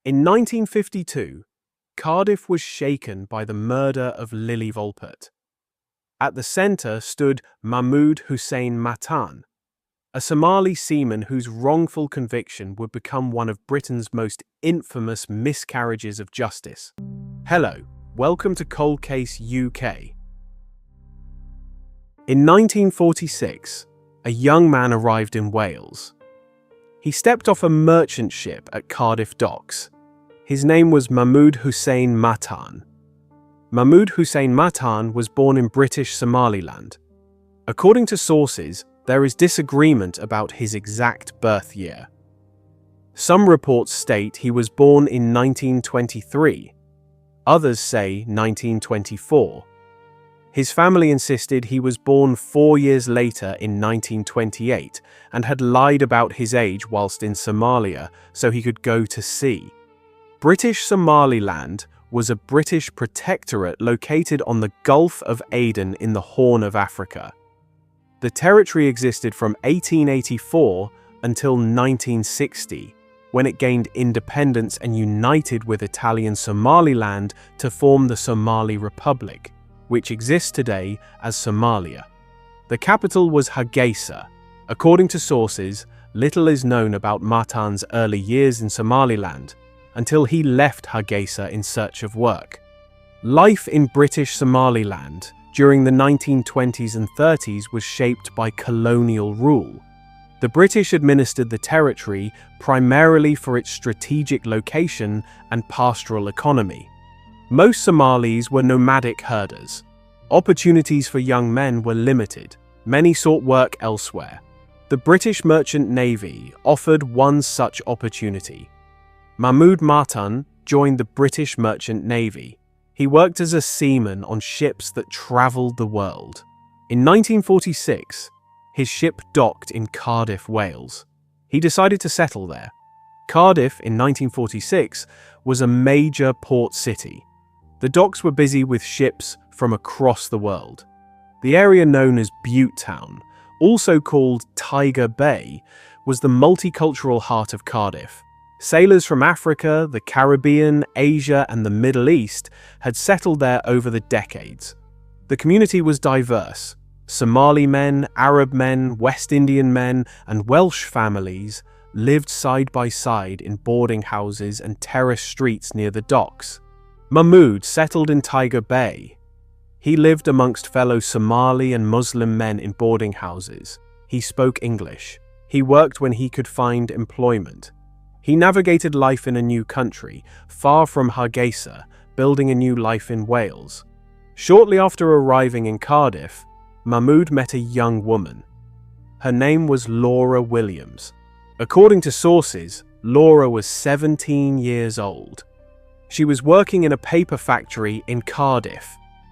In 1952, Cardiff was shaken by the murder of Lily Volpert. At the centre stood Mahmoud Hussein Matan, a Somali seaman whose wrongful conviction would become one of Britain's most infamous miscarriages of justice. Hello, welcome to Cold Case UK. In 1946, a young man arrived in Wales. He stepped off a merchant ship at Cardiff docks. His name was Mahmoud Hussein Matan. Mahmoud Hussein Matan was born in British Somaliland. According to sources, there is disagreement about his exact birth year. Some reports state he was born in 1923. Others say 1924. His family insisted he was born 4 years later in 1928 and had lied about his age whilst in Somalia so he could go to sea. British Somaliland was a British protectorate located on the Gulf of Aden in the Horn of Africa. The territory existed from 1884 until 1960, when it gained independence and united with Italian Somaliland to form the Somali Republic, which exists today as Somalia. The capital was Hargeisa. According to sources, little is known about Matan's early years in Somaliland until he left Hargeisa in search of work. Life in British Somaliland during the 1920s and 30s was shaped by colonial rule. The British administered the territory primarily for its strategic location and pastoral economy. Most Somalis were nomadic herders. Opportunities for young men were limited. Many sought work elsewhere. The British Merchant Navy offered one such opportunity. Mahmoud Matan joined the British Merchant Navy. He worked as a seaman on ships that travelled the world. In 1946, his ship docked in Cardiff, Wales. He decided to settle there. Cardiff, in 1946, was a major port city. The docks were busy with ships from across the world. The area known as Bute Town, also called Tiger Bay, was the multicultural heart of Cardiff. Sailors from Africa, the Caribbean, Asia, and the Middle East had settled there over the decades. The community was diverse. Somali men, Arab men, West Indian men, and Welsh families lived side by side in boarding houses and terrace streets near the docks. Mahmoud settled in Tiger Bay. He lived amongst fellow Somali and Muslim men in boarding houses. He spoke English. He worked when he could find employment. He navigated life in a new country, far from Hargeisa, building a new life in Wales. Shortly after arriving in Cardiff, Mahmoud met a young woman. Her name was Laura Williams. According to sources, Laura was 17 years old. She was working in a paper factory in Cardiff.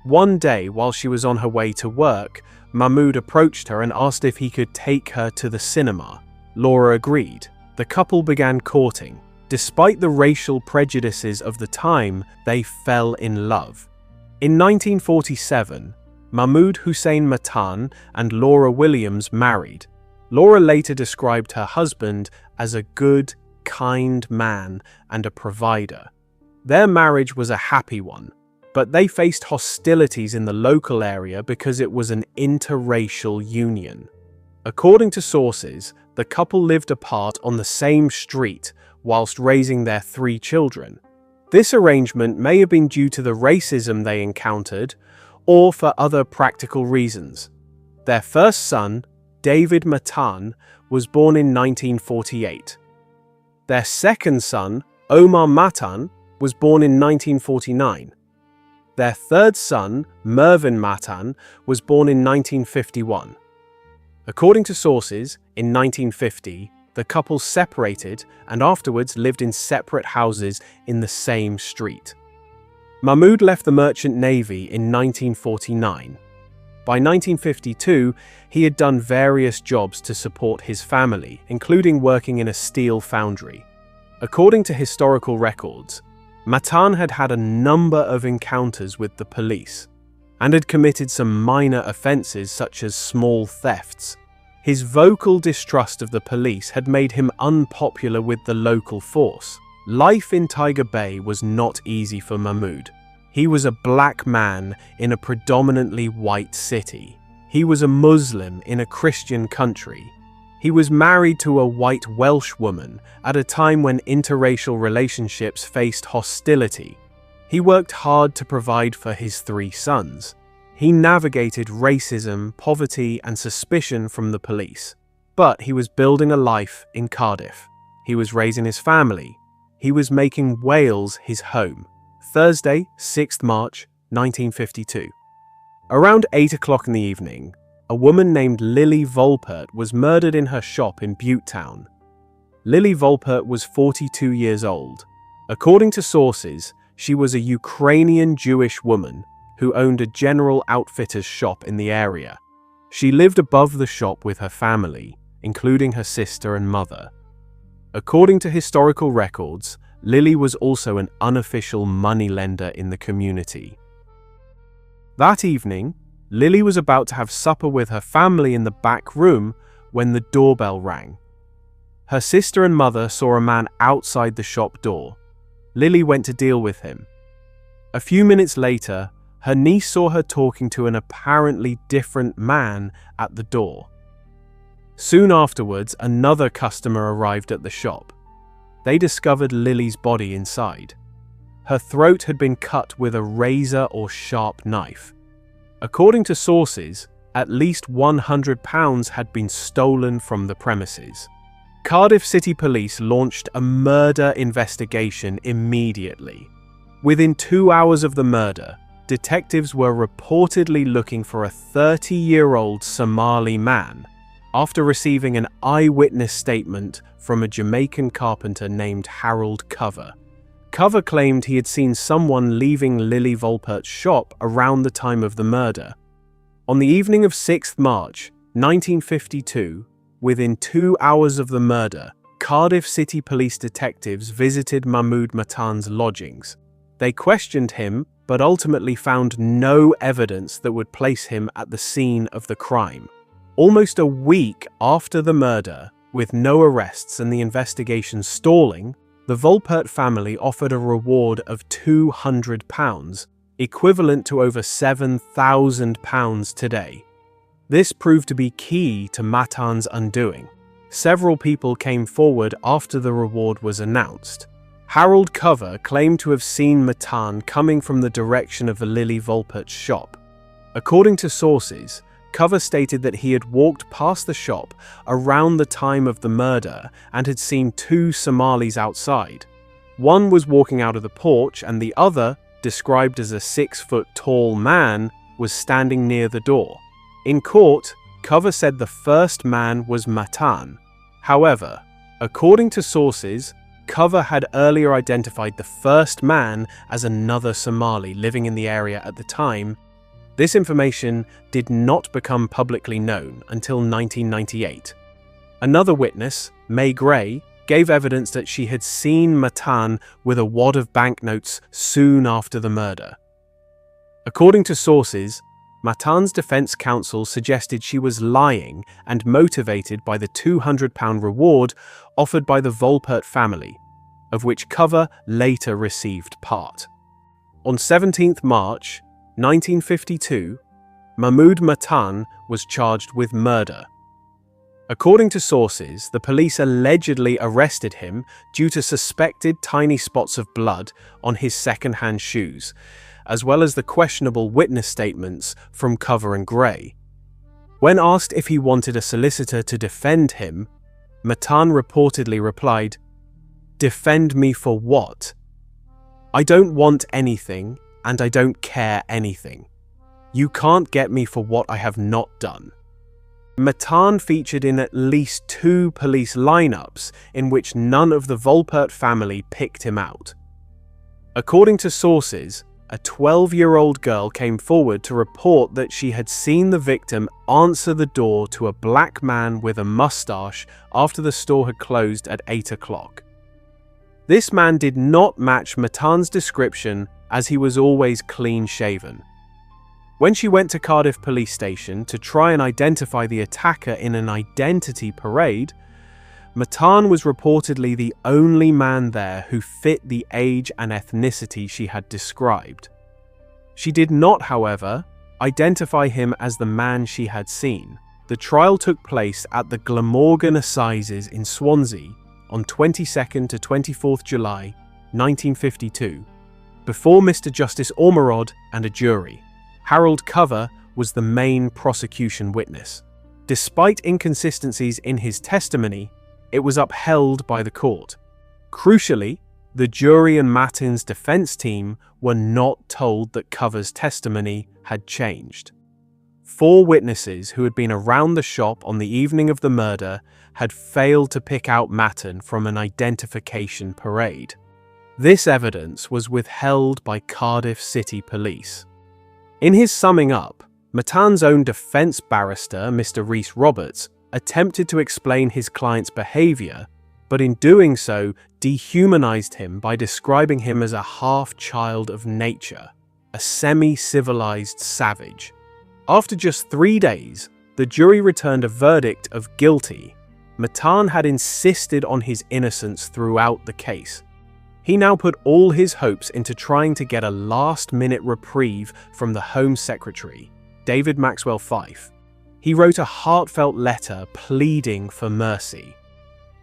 One day, while she was on her way to work, Mahmoud approached her and asked if he could take her to the cinema. Laura agreed. The couple began courting. Despite the racial prejudices of the time, they fell in love. In 1947, Mahmoud Hussein Matan and Laura Williams married. Laura later described her husband as a good, kind man and a provider. Their marriage was a happy one, but they faced hostilities in the local area because it was an interracial union. According to sources, the couple lived apart on the same street whilst raising their 3 children. This arrangement may have been due to the racism they encountered or for other practical reasons. Their first son, David Matan, was born in 1948. Their second son, Omar Matan, was born in 1949. Their third son, Mervin Matan, was born in 1951. According to sources, in 1950, the couple separated and afterwards lived in separate houses in the same street. Mahmoud left the Merchant Navy in 1949. By 1952, he had done various jobs to support his family, including working in a steel foundry. According to historical records, Matan had had a number of encounters with the police and had committed some minor offences such as small thefts. His vocal distrust of the police had made him unpopular with the local force. Life in Tiger Bay was not easy for Mahmoud. He was a black man in a predominantly white city. He was a Muslim in a Christian country. He was married to a white Welsh woman at a time when interracial relationships faced hostility. He worked hard to provide for his 3 sons. He navigated racism, poverty, and suspicion from the police. But he was building a life in Cardiff. He was raising his family. He was making Wales his home. Thursday, 6th March, 1952. Around 8 o'clock in the evening, a woman named Lily Volpert was murdered in her shop in Butetown. Lily Volpert was 42 years old. According to sources, she was a Ukrainian Jewish woman who owned a General Outfitters shop in the area. She lived above the shop with her family, including her sister and mother. According to historical records, Lily was also an unofficial moneylender in the community. That evening, Lily was about to have supper with her family in the back room when the doorbell rang. Her sister and mother saw a man outside the shop door. Lily went to deal with him. A few minutes later, her niece saw her talking to an apparently different man at the door. Soon afterwards, another customer arrived at the shop. They discovered Lily's body inside. Her throat had been cut with a razor or sharp knife. According to sources, at least £100 had been stolen from the premises. Cardiff City Police launched a murder investigation immediately. Within 2 hours of the murder, detectives were reportedly looking for a 30-year-old Somali man after receiving an eyewitness statement from a Jamaican carpenter named Harold Cover. Cover claimed he had seen someone leaving Lily Volpert's shop around the time of the murder. On the evening of 6th March, 1952, within 2 hours of the murder, Cardiff City Police detectives visited Mahmoud Matan's lodgings. They questioned him, but ultimately found no evidence that would place him at the scene of the crime. Almost a week after the murder, with no arrests and the investigation stalling, the Volpert family offered a reward of £200, equivalent to over £7,000 today. This proved to be key to Matan's undoing. Several people came forward after the reward was announced. Harold Cover claimed to have seen Matan coming from the direction of the Lily Volpert's shop. According to sources, Cover stated that he had walked past the shop around the time of the murder and had seen 2 Somalis outside. One was walking out of the porch and the other, described as a 6-foot-tall man, was standing near the door. In court, Cover said the first man was Matan. However, according to sources, Cover had earlier identified the first man as another Somali living in the area at the time. This information did not become publicly known until 1998. Another witness, May Gray, gave evidence that she had seen Matan with a wad of banknotes soon after the murder. According to sources, Matan's defense counsel suggested she was lying and motivated by the £200 reward offered by the Volpert family, of which Cover later received part. On 17th March, 1952, Mahmoud Matan was charged with murder. According to sources, the police allegedly arrested him due to suspected tiny spots of blood on his second-hand shoes, as well as the questionable witness statements from Cover and Gray. When asked if he wanted a solicitor to defend him, Matan reportedly replied, "Defend me for what? I don't want anything, and I don't care anything. You can't get me for what I have not done." Matan featured in at least 2 police lineups in which none of the Volpert family picked him out. According to sources, a 12-year-old girl came forward to report that she had seen the victim answer the door to a black man with a mustache after the store had closed at 8 o'clock. This man did not match Matan's description, as he was always clean-shaven. When she went to Cardiff Police Station to try and identify the attacker in an identity parade, Matan was reportedly the only man there who fit the age and ethnicity she had described. She did not, however, identify him as the man she had seen. The trial took place at the Glamorgan Assizes in Swansea on 22nd to 24th July 1952, before Mr. Justice Ormerod and a jury. Harold Cover was the main prosecution witness. Despite inconsistencies in his testimony, it was upheld by the court. Crucially, the jury and Matan's defense team were not told that Cover's testimony had changed. 4 witnesses who had been around the shop on the evening of the murder had failed to pick out Matan from an identification parade. This evidence was withheld by Cardiff City Police. In his summing up, Matan's own defense barrister, Mr. Rhys Roberts, attempted to explain his client's behavior, but in doing so dehumanized him by describing him as a half-child of nature, a semi-civilized savage. After just 3 days, the jury returned a verdict of guilty. Matan had insisted on his innocence throughout the case. He now put all his hopes into trying to get a last-minute reprieve from the Home Secretary, David Maxwell Fyfe. He wrote a heartfelt letter pleading for mercy.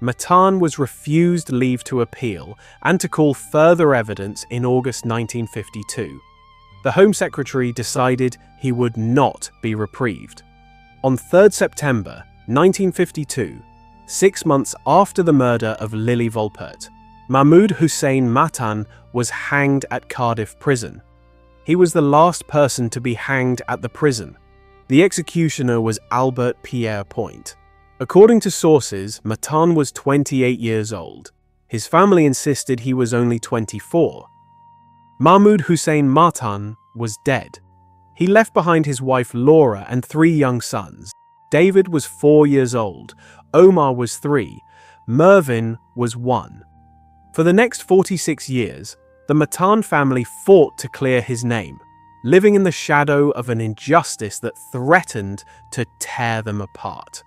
Matan was refused leave to appeal and to call further evidence in August 1952. The Home Secretary decided he would not be reprieved. On 3rd September 1952, 6 months after the murder of Lily Volpert, Mahmoud Hussein Matan was hanged at Cardiff Prison. He was the last person to be hanged at the prison. The executioner was Albert Pierre Point. According to sources, Matan was 28 years old. His family insisted he was only 24. Mahmoud Hussein Matan was dead. He left behind his wife Laura and 3 young sons. David was 4 years old, Omar was 3, Mervyn was 1. For the next 46 years, the Matan family fought to clear his name, living in the shadow of an injustice that threatened to tear them apart.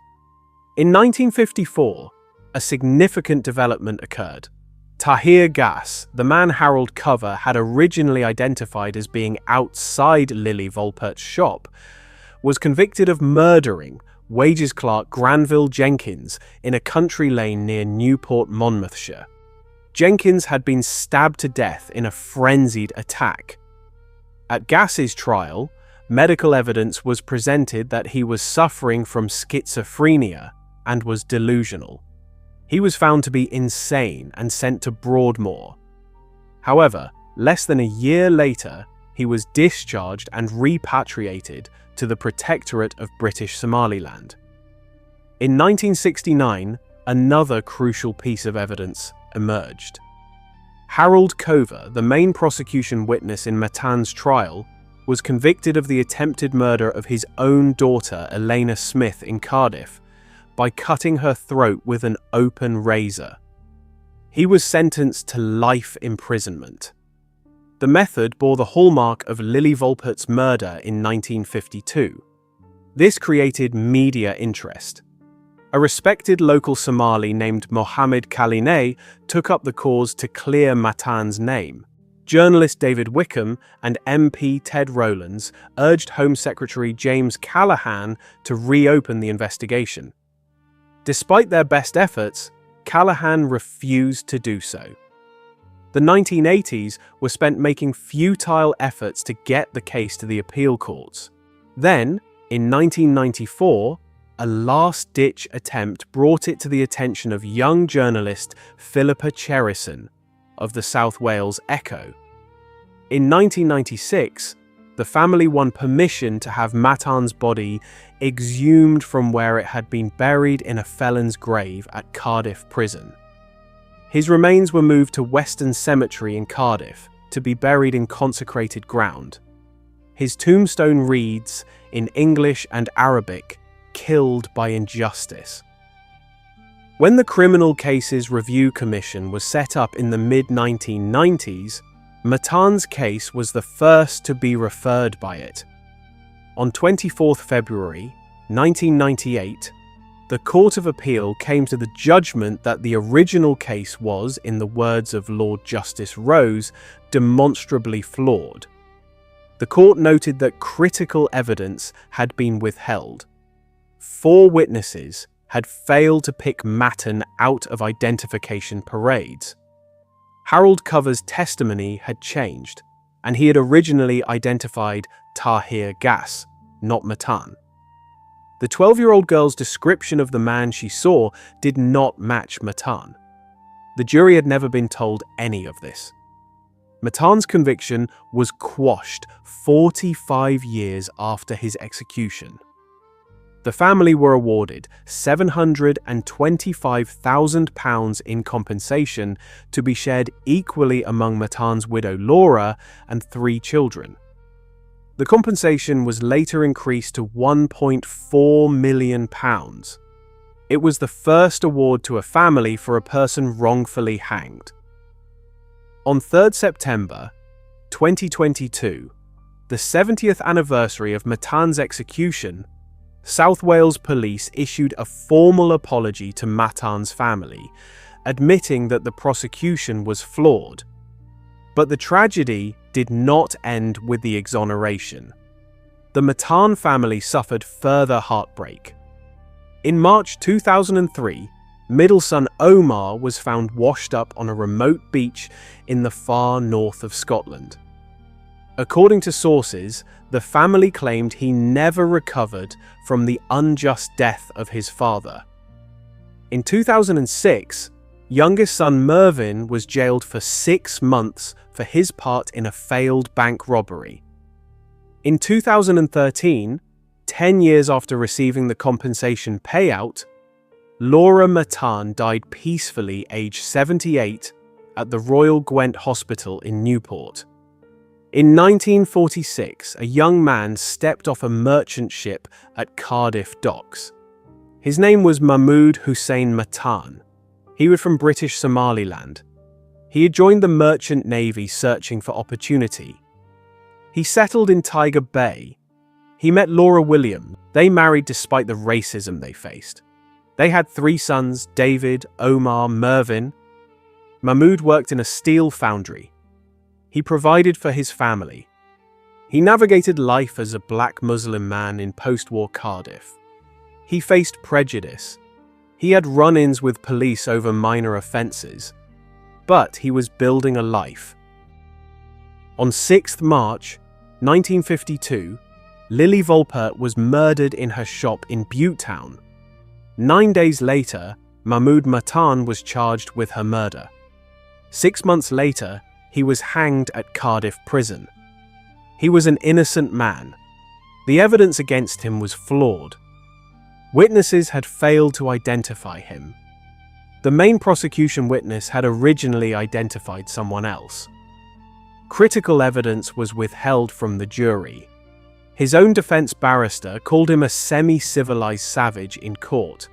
In 1954, a significant development occurred. Tahir Gas, the man Harold Cover had originally identified as being outside Lily Volpert's shop, was convicted of murdering wages clerk Granville Jenkins in a country lane near Newport, Monmouthshire. Jenkins had been stabbed to death in a frenzied attack. At Gass's trial, medical evidence was presented that he was suffering from schizophrenia and was delusional. He was found to be insane and sent to Broadmoor. However, less than a year later, he was discharged and repatriated to the Protectorate of British Somaliland. In 1969, another crucial piece of evidence emerged. Harold Cover, the main prosecution witness in Matan's trial, was convicted of the attempted murder of his own daughter, Elena Smith, in Cardiff, by cutting her throat with an open razor. He was sentenced to life imprisonment. The method bore the hallmark of Lily Volpert's murder in 1952. This created media interest. A respected local Somali named Mohammed Kalineh took up the cause to clear Matan's name. Journalist David Wickham and MP Ted Rowlands urged Home Secretary James Callaghan to reopen the investigation. Despite their best efforts, Callaghan refused to do so. The 1980s were spent making futile efforts to get the case to the appeal courts. Then, in 1994, a last-ditch attempt brought it to the attention of young journalist Philippa Cherison of the South Wales Echo. In 1996, the family won permission to have Matan's body exhumed from where it had been buried in a felon's grave at Cardiff Prison. His remains were moved to Western Cemetery in Cardiff to be buried in consecrated ground. His tombstone reads, in English and Arabic, "Killed by injustice." When the Criminal Cases Review Commission was set up in the mid-1990s, Matan's case was the first to be referred by it. On 24th February 1998, the Court of Appeal came to the judgment that the original case was, in the words of Lord Justice Rose, demonstrably flawed. The court noted that critical evidence had been withheld. 4 witnesses had failed to pick Matan out of identification parades. Harold Cover's testimony had changed, and he had originally identified Tahir Gas, not Matan. The 12-year-old girl's description of the man she saw did not match Matan. The jury had never been told any of this. Matan's conviction was quashed 45 years after his execution. The family were awarded £725,000 in compensation to be shared equally among Matan's widow Laura and 3 children. The compensation was later increased to £1.4 million. It was the first award to a family for a person wrongfully hanged. On 3 September 2022, the 70th anniversary of Matan's execution, South Wales Police issued a formal apology to Matan's family, admitting that the prosecution was flawed. But the tragedy did not end with the exoneration. The Matan family suffered further heartbreak. In March 2003, middle son Omar was found washed up on a remote beach in the far north of Scotland. According to sources, the family claimed he never recovered from the unjust death of his father. In 2006, youngest son Mervyn was jailed for 6 months for his part in a failed bank robbery. In 2013, 10 years after receiving the compensation payout, Laura Matan died peacefully, aged 78, at the Royal Gwent Hospital in Newport. In 1946, a young man stepped off a merchant ship at Cardiff docks. His name was Mahmoud Hussein Matan. He was from British Somaliland. He had joined the merchant navy searching for opportunity. He settled in Tiger Bay. He met Laura Williams. They married despite the racism they faced. They had 3 sons, David, Omar, Mervyn. Mahmoud worked in a steel foundry. He provided for his family. He navigated life as a black Muslim man in post-war Cardiff. He faced prejudice. He had run-ins with police over minor offences. But he was building a life. On 6th March 1952, Lily Volpert was murdered in her shop in Butetown. 9 days later, Mahmoud Matan was charged with her murder. 6 months later, he was hanged at Cardiff Prison. He was an innocent man. The evidence against him was flawed. Witnesses had failed to identify him. The main prosecution witness had originally identified someone else. Critical evidence was withheld from the jury. His own defense barrister called him a semi-civilized savage in court.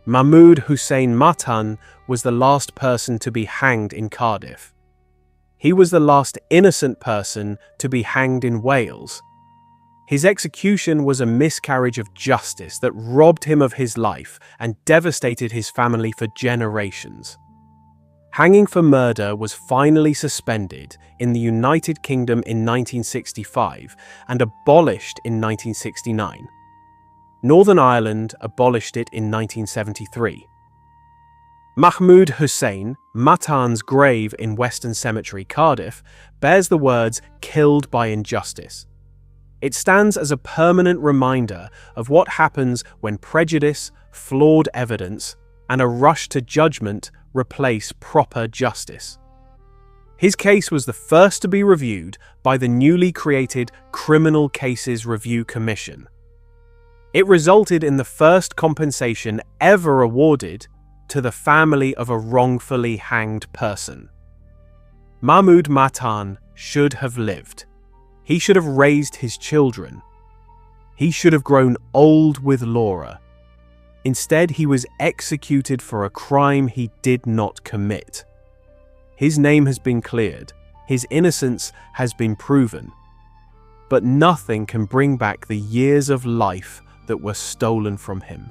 Mahmoud Hussein Matan was the last person to be hanged in Cardiff. He was the last innocent person to be hanged in Wales. His execution was a miscarriage of justice that robbed him of his life and devastated his family for generations. Hanging for murder was finally suspended in the United Kingdom in 1965 and abolished in 1969. Northern Ireland abolished it in 1973. Mahmoud Hussein Matan's grave in Western Cemetery, Cardiff, bears the words "killed by injustice." It stands as a permanent reminder of what happens when prejudice, flawed evidence, and a rush to judgment replace proper justice. His case was the first to be reviewed by the newly created Criminal Cases Review Commission. It resulted in the first compensation ever awarded to the family of a wrongfully hanged person. Mahmoud Matan should have lived. He should have raised his children. He should have grown old with Laura. Instead, he was executed for a crime he did not commit. His name has been cleared. His innocence has been proven. But nothing can bring back the years of life that were stolen from him.